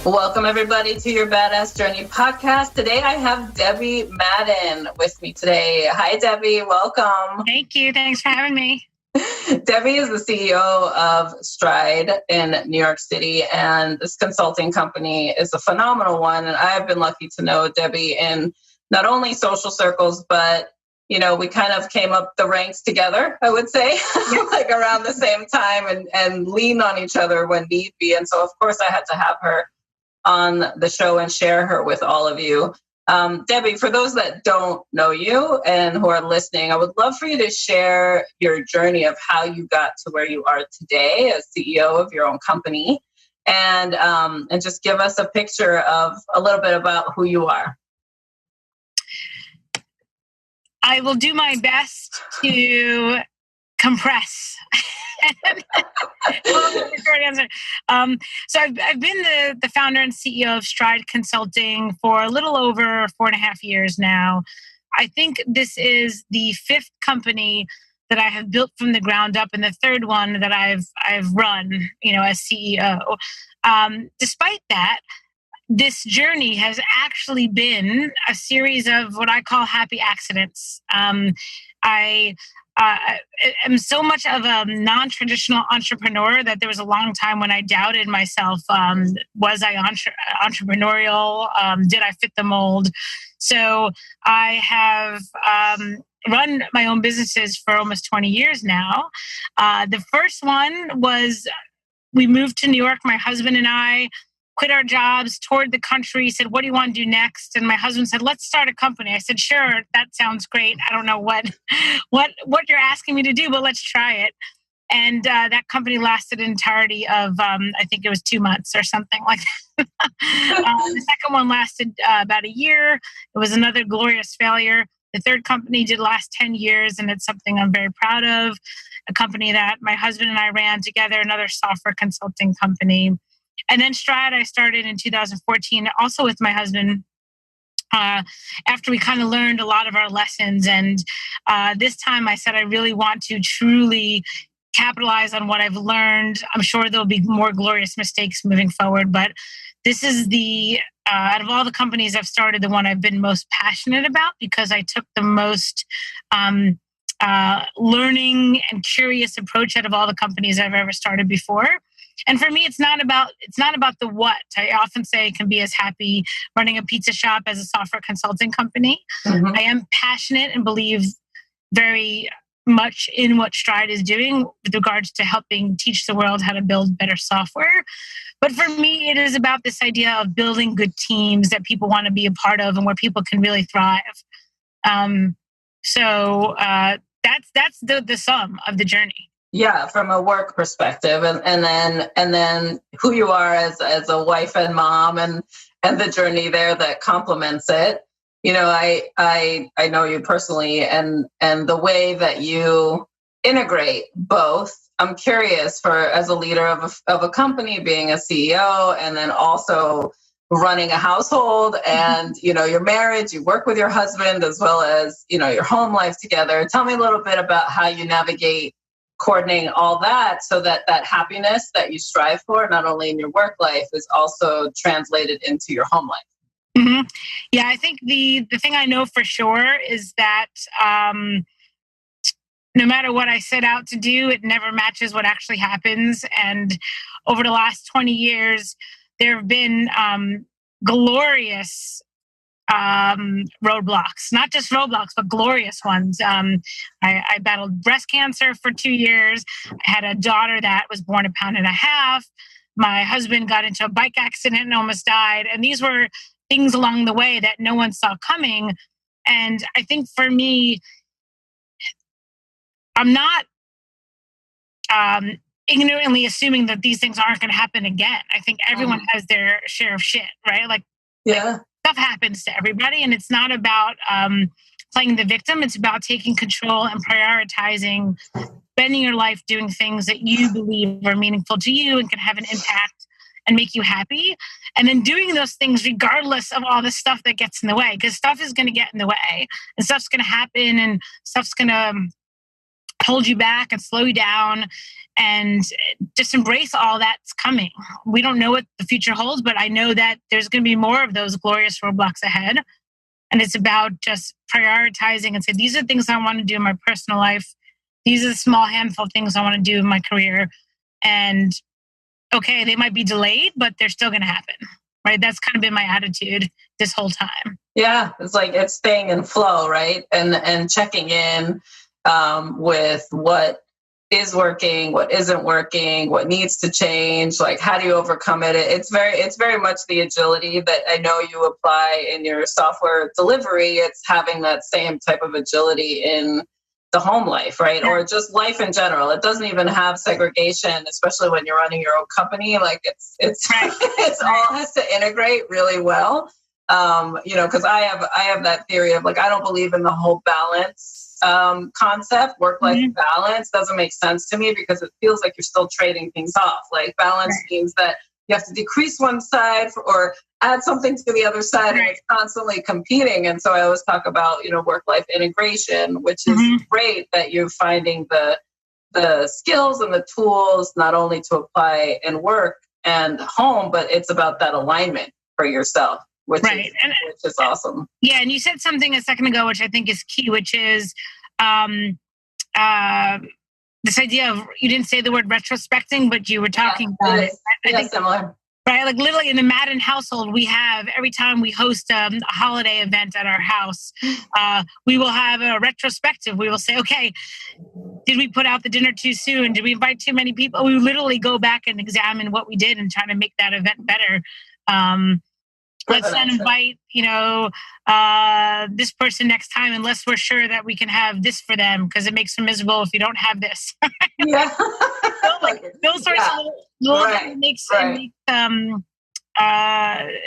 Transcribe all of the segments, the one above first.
Welcome, everybody, to your Badass Journey podcast. Today, I have Debbie Madden with me today. Hi, Debbie. Welcome. Thank you. Thanks for having me. Debbie is the CEO of Stride in New York City, and this consulting company is a phenomenal one. And I have been lucky to know Debbie in not only social circles, but we kind of came up the ranks together, I would say, like around the same time and lean on each other when need be. And so, of course, I had to have her on the show and share her with all of you. Debbie, for those that don't know you and who are listening, I would love for you to share your journey of how you got to where you are today as CEO of your own company, and just give us a picture of a little bit about who you are. I will do my best to compress. Short answer. So I've been the founder and CEO of Stride Consulting for a little over 4.5 years now. I think this is the 5th company that I have built from the ground up, and the 3rd one that I've run, as CEO. Despite that, this journey has actually been a series of what I call happy accidents. I am so much of a non-traditional entrepreneur that there was a long time when I doubted myself. Was I entrepreneurial? Did I fit the mold? So I have run my own businesses for almost 20 years now. The first one was we moved to New York, my husband and I, quit our jobs, toured the country, said, what do you want to do next? And my husband said, let's start a company. I said, sure, that sounds great. I don't know what you're asking me to do, but let's try it. And that company lasted an entirety of, I think it was 2 months or something like that. The second one lasted about a year. It was another glorious failure. The 3rd company did last 10 years, and it's something I'm very proud of. A company that my husband and I ran together, another software consulting company. And then Stride, I started in 2014, also with my husband, after we kind of learned a lot of our lessons. And this time I said, I really want to truly capitalize on what I've learned. I'm sure there'll be more glorious mistakes moving forward, but this is out of all the companies I've started, the one I've been most passionate about, because I took the most learning and curious approach out of all the companies I've ever started before. And for me, it's not about the what. I often say it can be as happy running a pizza shop as a software consulting company. Mm-hmm. I am passionate and believe very much in what Stride is doing with regards to helping teach the world how to build better software. But for me, it is about this idea of building good teams that people want to be a part of and where people can really thrive. So that's the sum of the journey. Yeah, from a work perspective, and then who you are as a wife and mom, and the journey there that complements it. I know you personally, and the way that you integrate both. I'm curious, as a leader of a company, being a CEO, and then also running a household, and your marriage, you work with your husband as well as your home life together. Tell me a little bit about how you navigate coordinating all that so that happiness that you strive for, not only in your work life, is also translated into your home life. Mm-hmm. Yeah, I think the thing I know for sure is that no matter what I set out to do, it never matches what actually happens. And over the last 20 years, there have been glorious roadblocks, not just roadblocks, but glorious ones. I battled breast cancer for 2 years. I had a daughter that was born 1.5 pounds. My husband got into a bike accident and almost died. And these were things along the way that no one saw coming. And I think for me, I'm not ignorantly assuming that these things aren't going to happen again. I think everyone has their share of shit, right? Yeah. Stuff happens to everybody, and it's not about playing the victim. It's about taking control and prioritizing, spending your life doing things that you believe are meaningful to you and can have an impact and make you happy. And then doing those things regardless of all the stuff that gets in the way, because stuff is going to get in the way and stuff's going to happen and stuff's going to hold you back and slow you down. and just embrace all that's coming. We don't know what the future holds, but I know that there's going to be more of those glorious roadblocks ahead. And it's about just prioritizing and say, these are things I want to do in my personal life. These are the small handful of things I want to do in my career. And okay, they might be delayed, but they're still going to happen, right? That's kind of been my attitude this whole time. Yeah, it's like it's staying in flow, right? And checking in with what is working, what isn't working, what needs to change, like how do you overcome it? It's very much the agility that I know you apply in your software delivery. It's having that same type of agility in the home life, right? Yeah. Or just life in general. It doesn't even have segregation, especially when you're running your own company. Like it's right. It's all has to integrate really well. Because I have that theory of like, I don't believe in the whole balance concept. Work-life balance doesn't make sense to me because it feels like you're still trading things off. Like balance means that you have to decrease one side or add something to the other side, and it's constantly competing. And so I always talk about, work-life integration, which is great that you're finding the skills and the tools not only to apply in work and home, but it's about that alignment for yourself. Which is awesome. Yeah, and you said something a second ago, which I think is key, which is this idea of, you didn't say the word retrospecting, but you were talking about it. I think similar. Right, like literally in the Madden household, we have, every time we host a holiday event at our house, we will have a retrospective. We will say, okay, did we put out the dinner too soon? Did we invite too many people? We literally go back and examine what we did and try to make that event better. Let's not invite, this person next time unless we're sure that we can have this for them, because it makes them miserable if you don't have this. Yeah. Those sorts of little it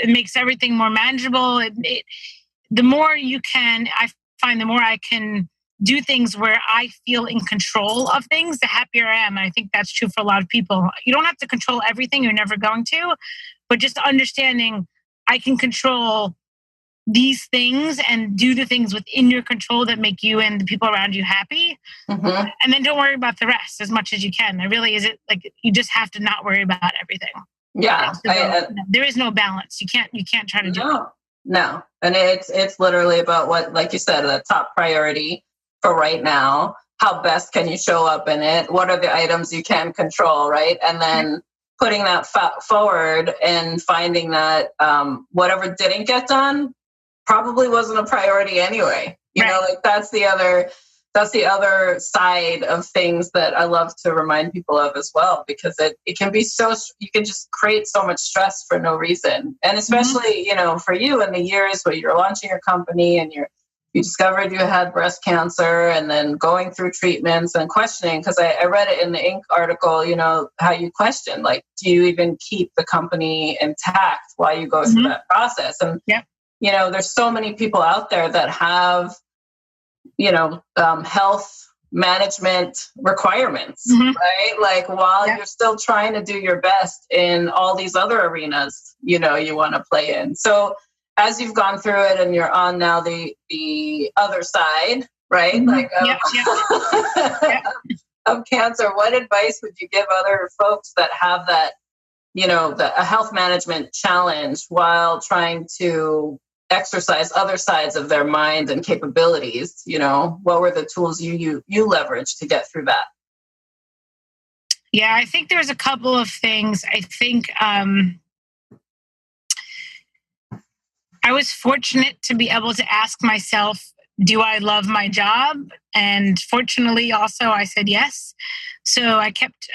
makes everything more manageable. The more you can, I find the more I can do things where I feel in control of things, the happier I am. And I think that's true for a lot of people. You don't have to control everything. You're never going to, but just understanding I can control these things and do the things within your control that make you and the people around you happy. Mm-hmm. And then don't worry about the rest as much as you can. You just have to not worry about everything. Yeah. There is no balance. You can't try to do it. No. And it's literally about what, like you said, the top priority for right now. How best can you show up in it? What are the items you can control, right? And then putting that forward and finding that whatever didn't get done probably wasn't a priority anyway. That's the other side of things that I love to remind people of as well, because it can be you can just create so much stress for no reason. And especially, for you in the years where you're launching your company and you discovered you had breast cancer, and then going through treatments and questioning, because I read it in the Inc. article, how you question, like, do you even keep the company intact while you go through that process? And, there's so many people out there that have, health management requirements, right? Like while you're still trying to do your best in all these other arenas, you want to play in. So as you've gone through it and you're on now the other side, right? Of cancer, what advice would you give other folks that have that, a health management challenge while trying to exercise other sides of their mind and capabilities? What were the tools you leveraged to get through that? Yeah, I think there's a couple of things. I think, I was fortunate to be able to ask myself, do I love my job? And fortunately, also, I said yes. So I kept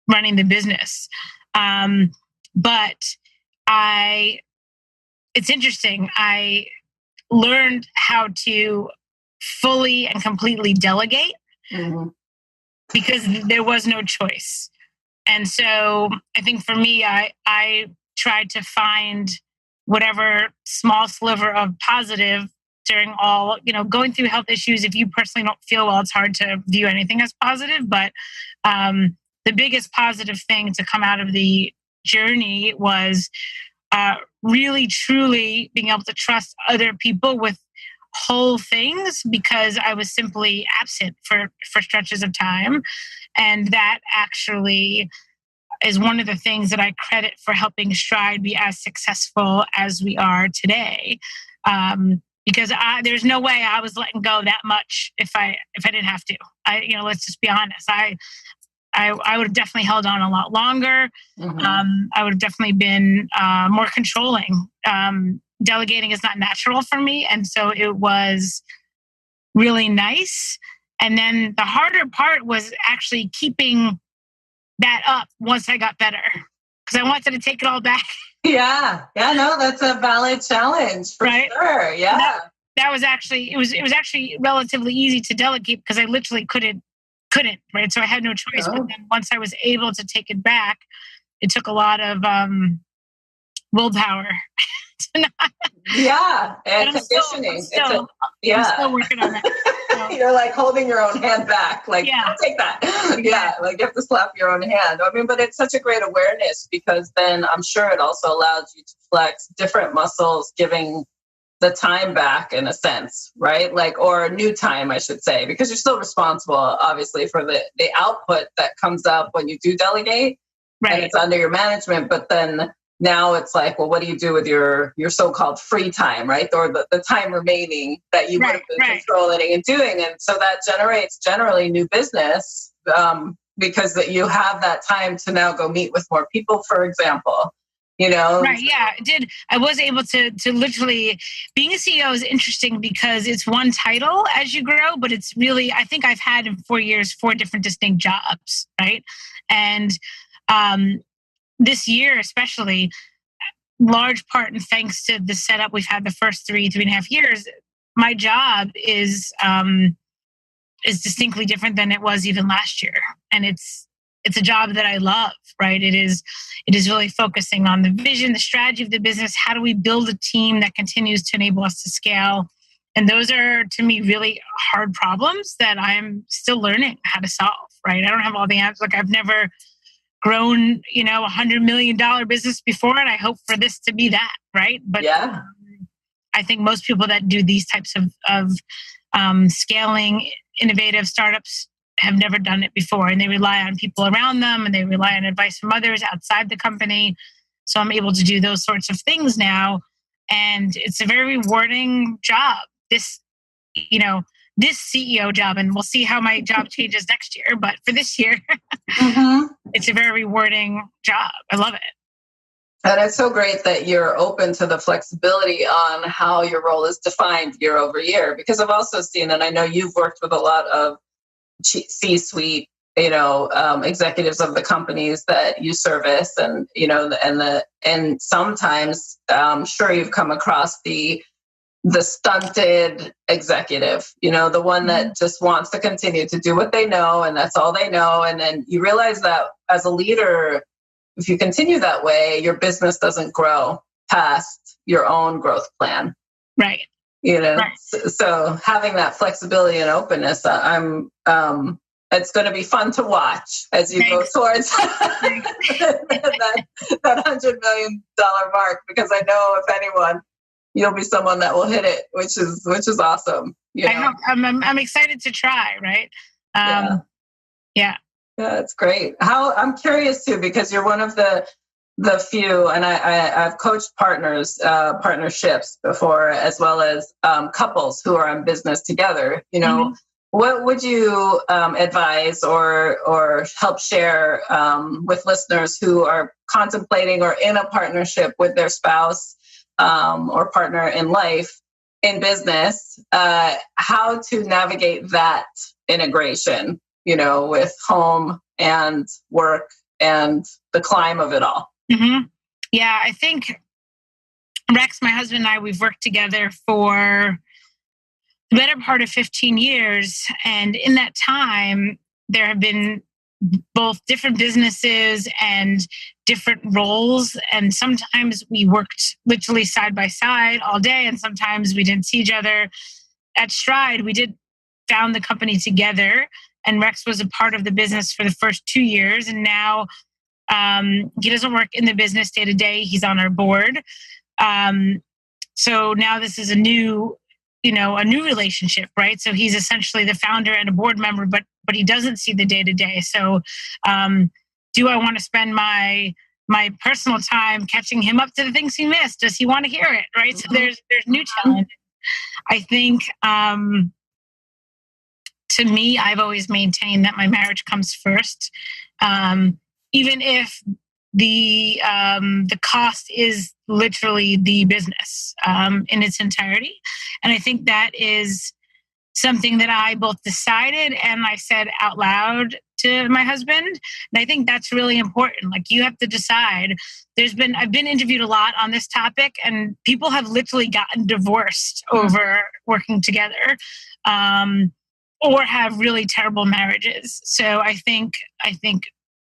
running the business. But it's interesting. I learned how to fully and completely delegate because there was no choice. And so I think for me, I tried to find whatever small sliver of positive during all, going through health issues. If you personally don't feel well, it's hard to view anything as positive. But the biggest positive thing to come out of the journey was really, truly being able to trust other people with whole things because I was simply absent for stretches of time. And that actually is one of the things that I credit for helping Stride be as successful as we are today. Because there's no way I was letting go that much if I didn't have to. Let's just be honest. I would have definitely held on a lot longer. Mm-hmm. I would have definitely been more controlling. Delegating is not natural for me. And so it was really nice. And then the harder part was actually keeping that up once I got better, because I wanted to take it all back. Yeah. No, that's a valid challenge for sure. Yeah. That was actually, it was actually relatively easy to delegate because I literally couldn't, right? So I had no choice. But then once I was able to take it back, it took a lot of willpower. Yeah, and conditioning. I'm still working on that. So. You're like holding your own hand back, like, don't take that. Yeah, like you have to slap your own hand. I mean, but it's such a great awareness because then I'm sure it also allows you to flex different muscles, giving the time back in a sense, right? Like, or new time, I should say, because you're still responsible, obviously, for the output that comes up when you do delegate, right? And it's under your management, but then now it's like, well, what do you do with your so-called free time, right? Or the time remaining that you would have been controlling and doing. And so that generates generally new business because that you have that time to now go meet with more people, for example. Right. Yeah, it did. I was able to literally, being a CEO is interesting because it's one title as you grow, but it's really, I think I've had in 4 years, 4 different distinct jobs. Right. And this year, especially, large part and thanks to the setup we've had the first 3.5 years, my job is distinctly different than it was even last year. And it's a job that I love, right? It is really focusing on the vision, the strategy of the business. How do we build a team that continues to enable us to scale? And those are, to me, really hard problems that I'm still learning how to solve, right? I don't have all the answers. Like, I've never grown, $100 million business before, and I hope for this to be that, right? But yeah, I think most people that do these types of scaling innovative startups have never done it before, and they rely on people around them, and they rely on advice from others outside the company. So I'm able to do those sorts of things now, and it's a very rewarding job. This CEO job, and we'll see how my job changes next year. But for this year, it's a very rewarding job. I love it. And it's so great that you're open to the flexibility on how your role is defined year over year, because I've also seen, and I know you've worked with a lot of C-suite, executives of the companies that you service, and and sometimes I'm sure you've come across the stunted executive, the one that just wants to continue to do what they know, and that's all they know. And then you realize that as a leader, if you continue that way, your business doesn't grow past your own growth plan. Right. Right. So having that flexibility and openness, it's going to be fun to watch as you go towards that $100 million mark, because I know if anyone, you'll be someone that will hit it, which is awesome. I'm excited to try. Right. Yeah, it's great. I'm curious too, because you're one of the few, and I've coached partnerships before, as well as couples who are in business together. What would you advise or help share with listeners who are contemplating or in a partnership with their spouse or partner in life, in business, how to navigate that integration, with home and work and the climb of it all? Mm-hmm. Yeah, I think Rex, my husband, and I, we've worked together for the better part of 15 years. And in that time, there have been both different businesses and different roles. And sometimes we worked literally side by side all day, and sometimes we didn't see each other. At Stride, we did found the company together, and Rex was a part of the business for the first 2 years. And now he doesn't work in the business day to day. He's on our board. So now this is a new a new relationship, right? So he's essentially the founder and a board member, but he doesn't see the day to day. So do I want to spend my personal time catching him up to the things he missed? Does he want to hear it? Right. So there's new challenge. I think to me, I've always maintained that my marriage comes first, even if the cost is literally the business in its entirety. And I think that is something that I both decided and I said out loud to my husband. And I think that's really important. Like, you have to decide. I've been interviewed a lot on this topic, and people have literally gotten divorced over working together, or have really terrible marriages. So I think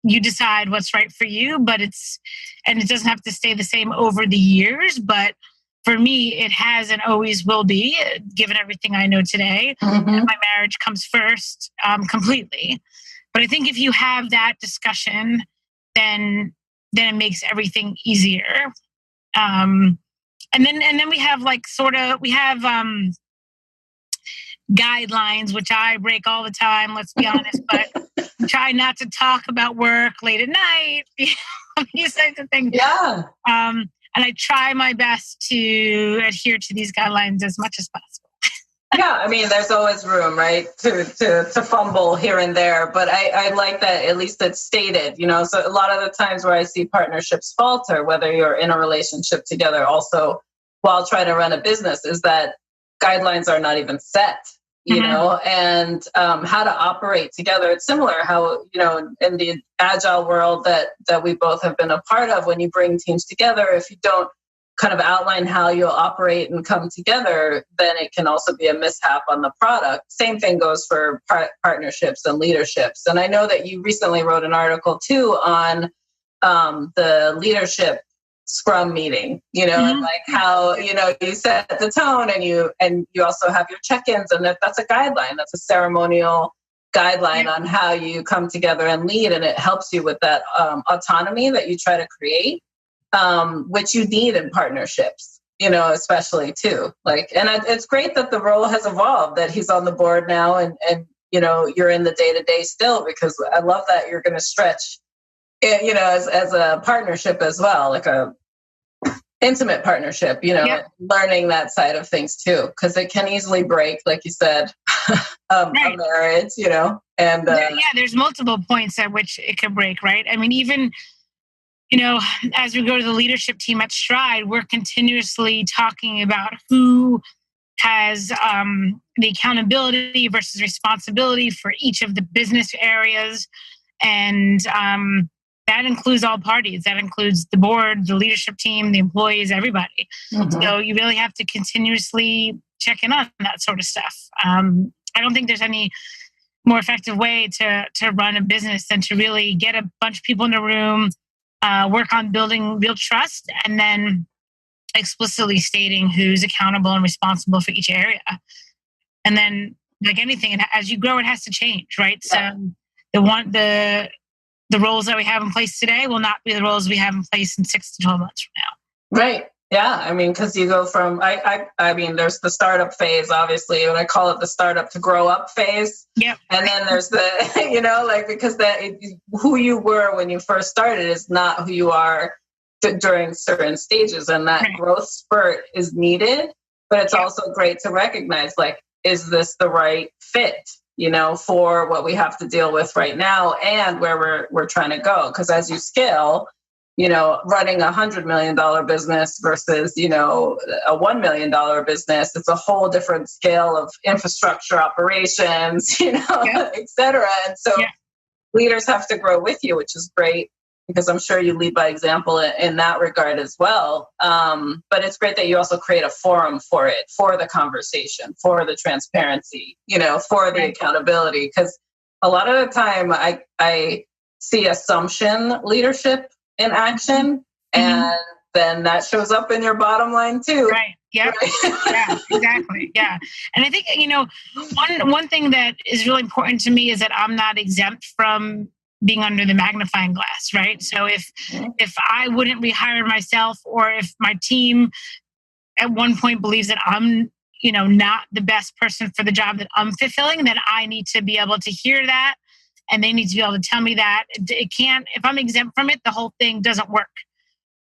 you decide what's right for you, and it doesn't have to stay the same over the years, but for me, it has and always will be, given everything I know today. And my marriage comes first, completely. But I think if you have that discussion, then it makes everything easier. And then we have guidelines, which I break all the time, let's be honest, but try not to talk about work late at night, these types of things. Yeah. And I try my best to adhere to these guidelines as much as possible. Yeah, I mean, there's always room, right, to fumble here and there. But I like that at least it's stated, So a lot of the times where I see partnerships falter, whether you're in a relationship together also while trying to run a business, is that guidelines are not even set, and how to operate together. It's similar how, in the agile world that we both have been a part of, when you bring teams together, if you don't kind of outline how you'll operate and come together, then it can also be a mishap on the product. Same thing goes for partnerships and leaderships. And I know that you recently wrote an article too on the leadership Scrum meeting, and like how, you set the tone and you also have your check-ins, and that's a guideline. That's a ceremonial guideline on how you come together and lead. And it helps you with that autonomy that you try to create, which you need in partnerships, especially too. Like, and it's great that the role has evolved, that he's on the board now and you're in the day-to-day still, because I love that you're going to stretch, as a partnership as well, like a intimate partnership, learning that side of things too, because it can easily break, like you said, a marriage, and there's multiple points at which it can break, right? I mean, even, as we go to the leadership team at Stride, we're continuously talking about who has the accountability versus responsibility for each of the business areas. And that includes all parties. That includes the board, the leadership team, the employees, everybody. So you really have to continuously check in on that sort of stuff. I don't think there's any more effective way to run a business than to really get a bunch of people in a room, work on building real trust, and then explicitly stating who's accountable and responsible for each area. And then, like anything, as you grow, it has to change, right? Yeah. So the roles that we have in place today will not be the roles we have in place in 6 to 12 months from now. Right. Yeah. I mean, because you go from, I mean, there's the startup phase, obviously, and I call it the startup to grow up phase. Yep. And then there's the, because who you were when you first started is not who you are during certain stages. And that growth spurt is needed, but it's also great to recognize, like, is this the right fit? For what we have to deal with right now and where we're trying to go. Because as you scale, running $100 million business versus, a $1 million business, it's a whole different scale of infrastructure operations, et cetera. And so leaders have to grow with you, which is great, because I'm sure you lead by example in that regard as well. But it's great that you also create a forum for it, for the conversation, for the transparency, for the accountability. Because a lot of the time I see assumption leadership in action, and then that shows up in your bottom line too. Right. Yep. Yeah, exactly. Yeah. And I think, one thing that is really important to me is that I'm not exempt from being under the magnifying glass, right? So if I wouldn't rehire myself, or if my team at one point believes that I'm not the best person for the job that I'm fulfilling, then I need to be able to hear that, and they need to be able to tell me that. It can't, if I'm exempt from it, the whole thing doesn't work,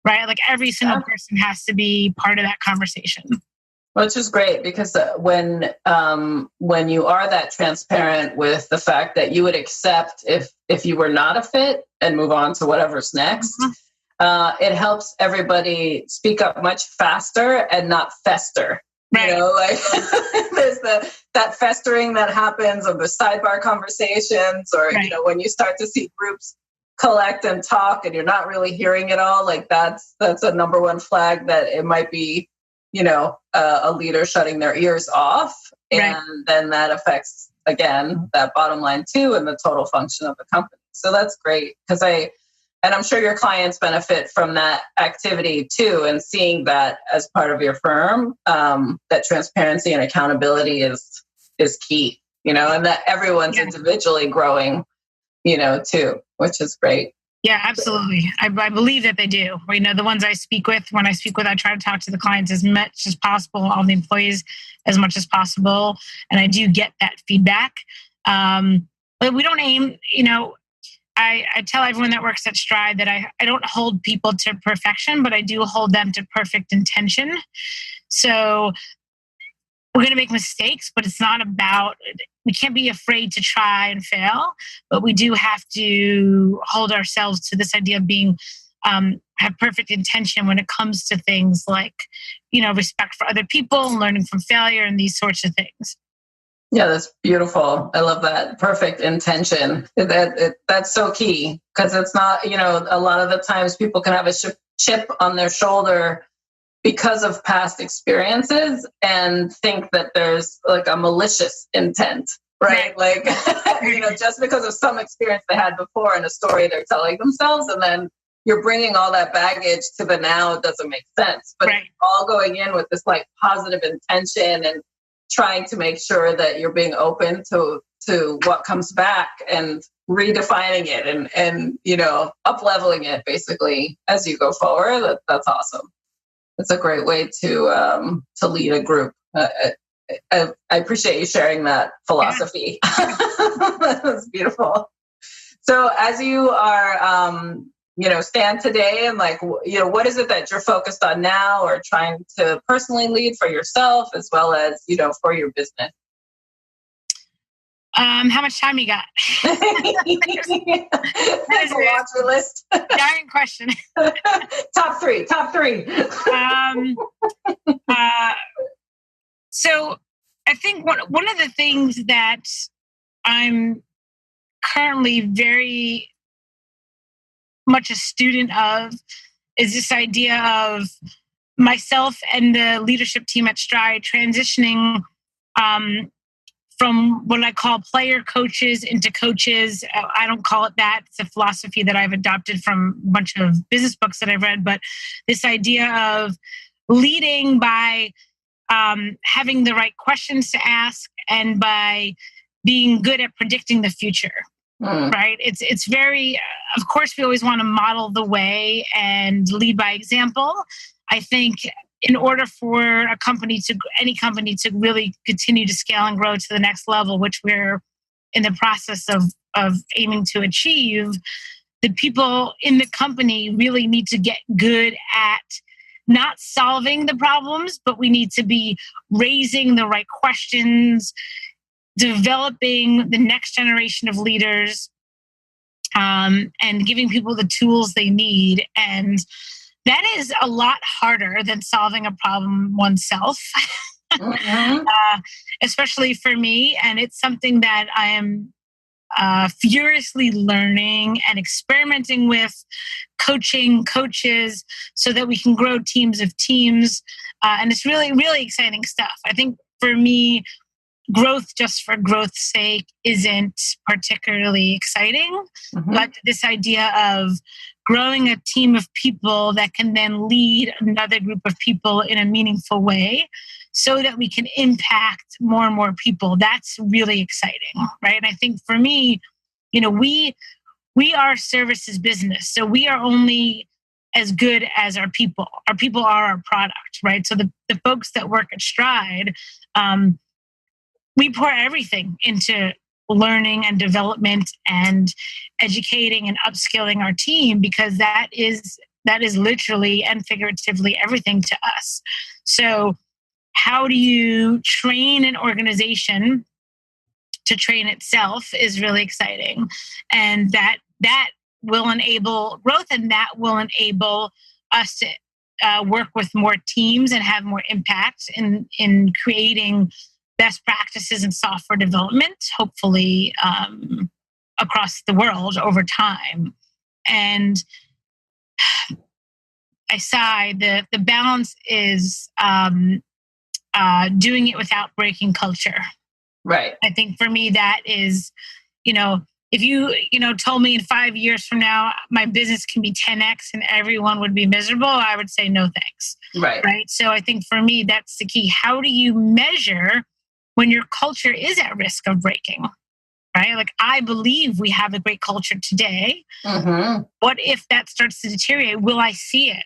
right? Like every single person has to be part of that conversation. Which is great, because when you are that transparent with the fact that you would accept if you were not a fit and move on to whatever's next, it helps everybody speak up much faster and not fester. Right. Like there's that festering that happens of the sidebar conversations, or right. When you start to see groups collect and talk and you're not really hearing it all, like that's a number one flag that it might be a leader shutting their ears off. And right. then that affects, again, that bottom line too, and the total function of the company. So that's great, because and I'm sure your clients benefit from that activity too, and seeing that as part of your firm, that transparency and accountability is key, and that everyone's individually growing, too, which is great. Yeah, absolutely. I believe that they do. The ones I speak with, I try to talk to the clients as much as possible, all the employees as much as possible. And I do get that feedback. But we don't aim, I tell everyone that works at Stride that I don't hold people to perfection, but I do hold them to perfect intention. So we're going to make mistakes, but it's not about, we can't be afraid to try and fail, but we do have to hold ourselves to this idea of being, have perfect intention when it comes to things like, respect for other people, learning from failure, and these sorts of things. Yeah, that's beautiful. I love that. Perfect intention. That's so key, because it's not, a lot of the times people can have a chip on their shoulder because of past experiences and think that there's like a malicious intent, right? Like, just because of some experience they had before and a story they're telling themselves, and then you're bringing all that baggage to the now, it doesn't make sense. But all going in with this like positive intention and trying to make sure that you're being open to what comes back and redefining it and up-leveling it basically as you go forward. That's awesome. It's a great way to lead a group. I appreciate you sharing that philosophy. That's beautiful. So as you are, stand today, and what is it that you're focused on now, or trying to personally lead for yourself as well as, for your business? How much time you got? That's a laundry list. Giant question. Top three. So I think one of the things that I'm currently very much a student of is this idea of myself and the leadership team at Stride transitioning from what I call player coaches into coaches. I don't call it that. It's a philosophy that I've adopted from a bunch of business books that I've read. But this idea of leading by having the right questions to ask and by being good at predicting the future, right? It's very, of course, we always want to model the way and lead by example. I think in order for any company to really continue to scale and grow to the next level, which we're in the process of aiming to achieve, the people in the company really need to get good at not solving the problems, but we need to be raising the right questions, developing the next generation of leaders, and giving people the tools they need. And that is a lot harder than solving a problem oneself, especially for me. And it's something that I am furiously learning and experimenting with, coaching coaches so that we can grow teams of teams. And it's really, really exciting stuff. I think for me, growth just for growth's sake isn't particularly exciting, but this idea of growing a team of people that can then lead another group of people in a meaningful way so that we can impact more and more people, that's really exciting, right? And I think for me, we are services business. So we are only as good as our people. Our people are our product, right? So the folks that work at Stride, we pour everything into learning and development and educating and upskilling our team, because that is literally and figuratively everything to us. So how do you train an organization to train itself is really exciting. And that will enable growth, and that will enable us to work with more teams and have more impact in creating best practices in software development, hopefully across the world over time. And I sigh, the balance is doing it without breaking culture. Right. I think for me, that is, if you told me in 5 years from now, my business can be 10x and everyone would be miserable, I would say no thanks. Right. So I think for me, that's the key. How do you measure when your culture is at risk of breaking? Right. Like, I believe we have a great culture today. Mm-hmm. What if that starts to deteriorate? Will I see it?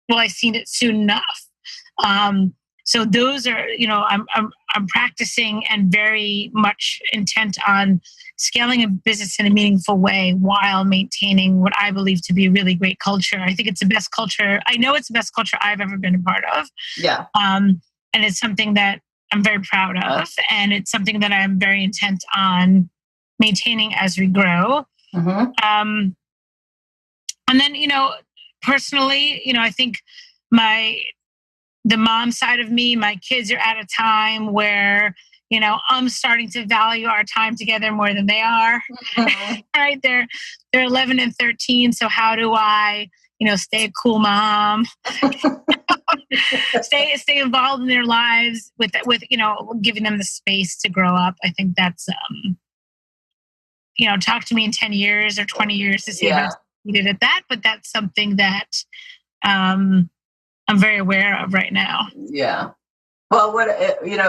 Will I see it soon enough? So those are, I'm practicing and very much intent on scaling a business in a meaningful way while maintaining what I believe to be a really great culture. I think it's the best culture. I know it's the best culture I've ever been a part of. Yeah. And it's something that I'm very proud of. And it's something that I'm very intent on maintaining as we grow. Mm-hmm. And then, personally, I think the mom side of me, my kids are at a time where, I'm starting to value our time together more than they are. Mm-hmm. Right? They're 11 and 13. So how do I, stay a cool mom, stay involved in their lives with giving them the space to grow up. I think that's, talk to me in 10 years or 20 years to see if I succeeded at that. But that's something that, I'm very aware of right now. Yeah. Well,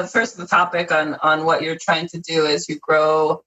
first the topic on what you're trying to do as you grow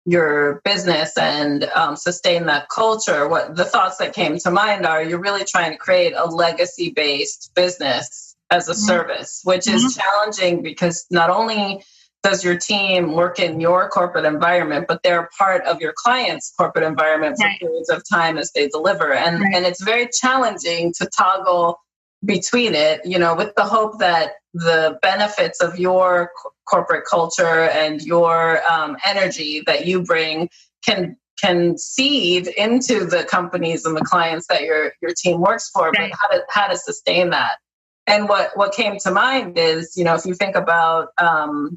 your business and sustain that culture. What the thoughts that came to mind are, you're really trying to create a legacy-based business as a mm-hmm. service, which mm-hmm. is challenging because not only does your team work in your corporate environment, but they're part of your client's corporate environment for periods of time as they deliver. And it's very challenging to toggle between it, with the hope that the benefits of your corporate culture and your energy that you bring can seed into the companies and the clients that your team works for, but how to sustain that. And what came to mind is, if you think about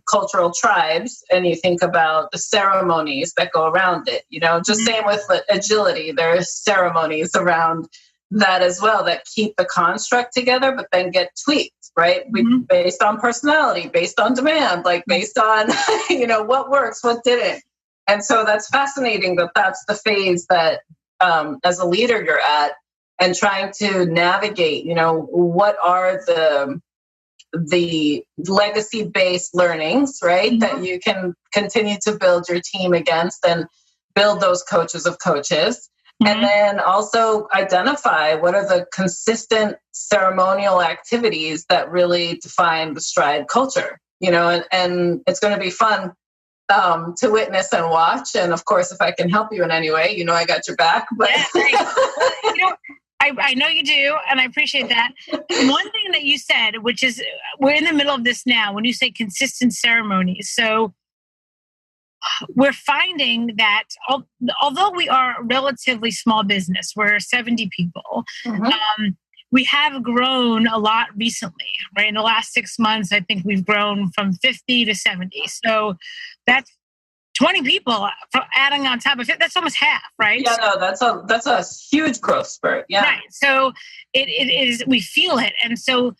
cultural tribes and you think about the ceremonies that go around it, just same with agility, there are ceremonies around that as well that keep the construct together, but then get tweaked, right? Mm-hmm. Based on personality, based on demand, based on, what works, what didn't. And so that's fascinating that that's the phase that as a leader you're at, and trying to navigate, what are the legacy-based learnings, right? Mm-hmm. That you can continue to build your team against and build those coaches of coaches. Mm-hmm. And then also identify what are the consistent ceremonial activities that really define the Stride culture, and it's going to be fun to witness and watch. And of course, if I can help you in any way, I got your back. But I know you do, and I appreciate that. One thing that you said, which is, we're in the middle of this now, when you say consistent ceremonies. So we're finding that although we are a relatively small business, we're 70 people, mm-hmm. We have grown a lot recently, right? In the last 6 months, I think we've grown from 50 to 70. So that's 20 people adding on top of it. That's almost half, right? Yeah, no, that's a huge growth spurt. Yeah. Right. So it is, we feel it. And so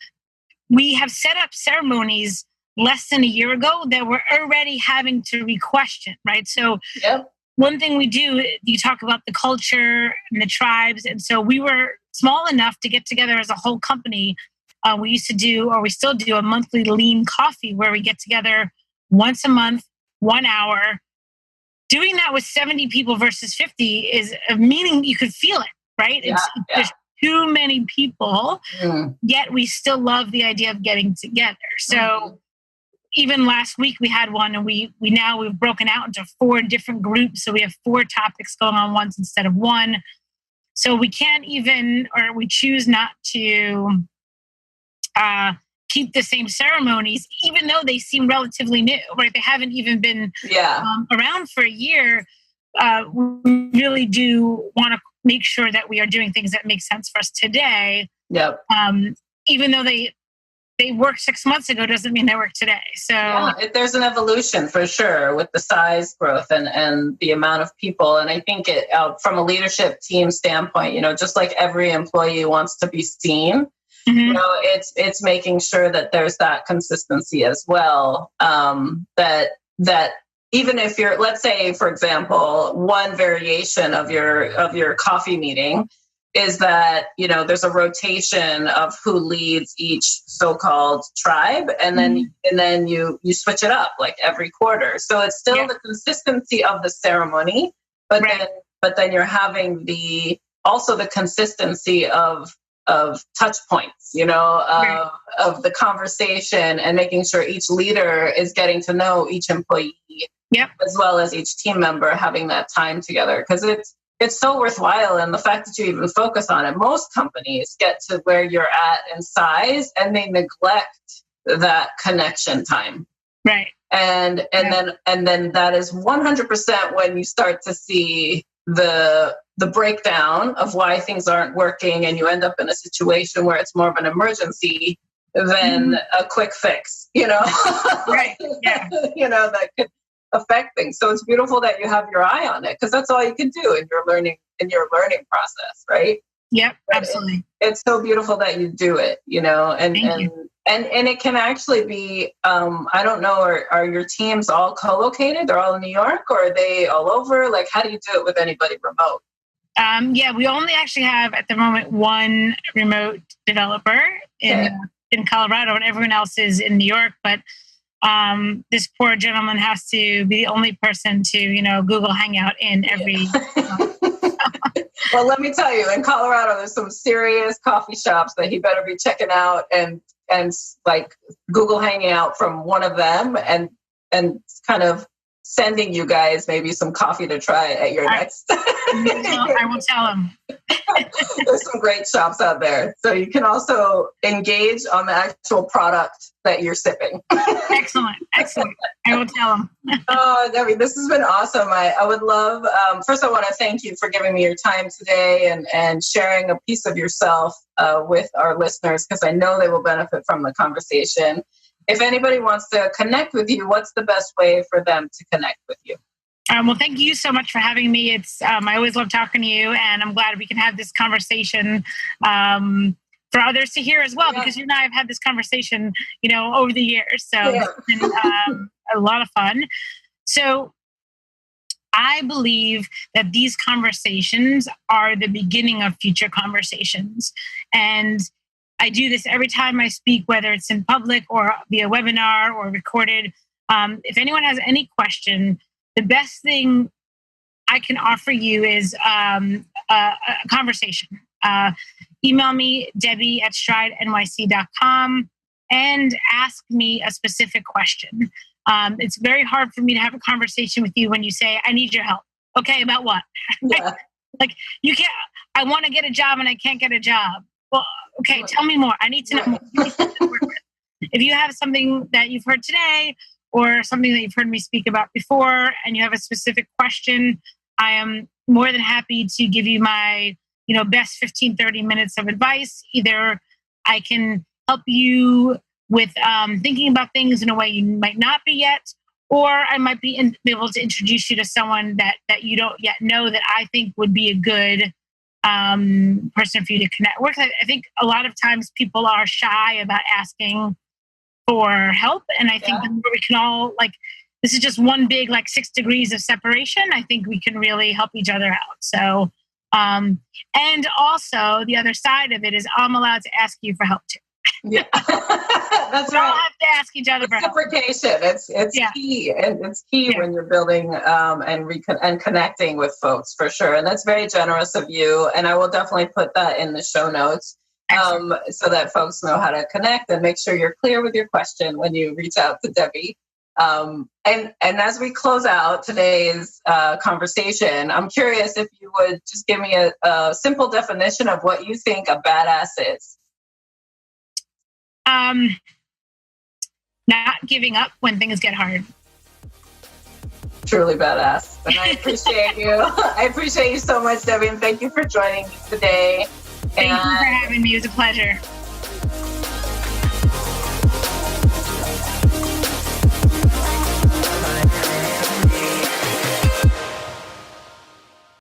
we have set up ceremonies less than a year ago that we're already having to re-question, right? So one thing we do, you talk about the culture and the tribes. And so we were small enough to get together as a whole company. We used to do, or we still do, a monthly lean coffee where we get together once a month, 1 hour. Doing that with 70 people versus 50 is a meaning, you could feel it, right? too many people, yet we still love the idea of getting together. So even last week we had one, and we've broken out into 4 different groups. So we have 4 topics going on once instead of one. So we can't even, or we choose not to keep the same ceremonies, even though they seem relatively new, right? They haven't even been around for a year. We really do want to make sure that we are doing things that make sense for us today. Yep. Even though they worked 6 months ago, doesn't mean they work today. So there's an evolution for sure with the size growth and the amount of people. And I think from a leadership team standpoint, just like every employee wants to be seen, it's making sure that there's that consistency as well. That even if you're, let's say, for example, one variation of your coffee meeting is that, there's a rotation of who leads each so-called tribe. And then you switch it up like every quarter. So it's still the consistency of the ceremony, but then you're having also the consistency of touch points, of the conversation, and making sure each leader is getting to know each employee, as well as each team member, having that time together, because it's so worthwhile. And the fact that you even focus on it, most companies get to where you're at in size and they neglect that connection time. Right. And then that is 100% when you start to see the breakdown of why things aren't working, and you end up in a situation where it's more of an emergency than a quick fix, Right. Yeah. That could affect things. So it's beautiful that you have your eye on it, because that's all you can do in your learning process, right? Yep, but absolutely. It's so beautiful that you do it, and it can actually be, I don't know, are your teams all co-located? They're all in New York, or are they all over? Like, how do you do it with anybody remote? We only actually have at the moment one remote developer in Colorado, and everyone else is in New York. But this poor gentleman has to be the only person to, Google Hangout in every. Well, let me tell you, in Colorado, there's some serious coffee shops that he better be checking out, and like Google hanging out from one of them, and kind of sending you guys maybe some coffee to try at your next. I will tell him. There's some great shops out there. So you can also engage on the actual product that you're sipping. Excellent. I will tell him. Oh, Debbie, this has been awesome. I would love, first I want to thank you for giving me your time today and sharing a piece of yourself with our listeners, because I know they will benefit from the conversation. If anybody wants to connect with you, what's the best way for them to connect with you? Well, thank you so much for having me. It's I always love talking to you, and I'm glad we can have this conversation for others to hear as well, because you and I have had this conversation, over the years. So it's been a lot of fun. So I believe that these conversations are the beginning of future conversations. And I do this every time I speak, whether it's in public or via webinar or recorded. If anyone has any question, the best thing I can offer you is a conversation. Email me, Debbie@stridenyc.com, and ask me a specific question. It's very hard for me to have a conversation with you when you say, I need your help. Okay, about what? Yeah. Like, you can't, I want to get a job and I can't get a job. Well, okay, tell me more. I need to know more. If you have something that you've heard today or something that you've heard me speak about before and you have a specific question, I am more than happy to give you my best 15, 30 minutes of advice. Either I can help you with thinking about things in a way you might not be yet, or I might be able to introduce you to someone that you don't yet know that I think would be a good person for you to connect with. I think a lot of times people are shy about asking for help. And I think we can all, this is just one big, 6 degrees of separation. I think we can really help each other out. So, and also the other side of it is I'm allowed to ask you for help too. Yeah, that's right. I don't have to ask each other for help. Reciprocation. It's key, and it's key when you're building and connecting with folks, for sure. And that's very generous of you. And I will definitely put that in the show notes so that folks know how to connect, and make sure you're clear with your question when you reach out to Debbie. And as we close out today's conversation, I'm curious if you would just give me a simple definition of what you think a badass is. Not giving up when things get hard. Truly badass. And I appreciate you. I appreciate you so much, Debbie, and thank you for joining me today. Thank you for having me. It was a pleasure.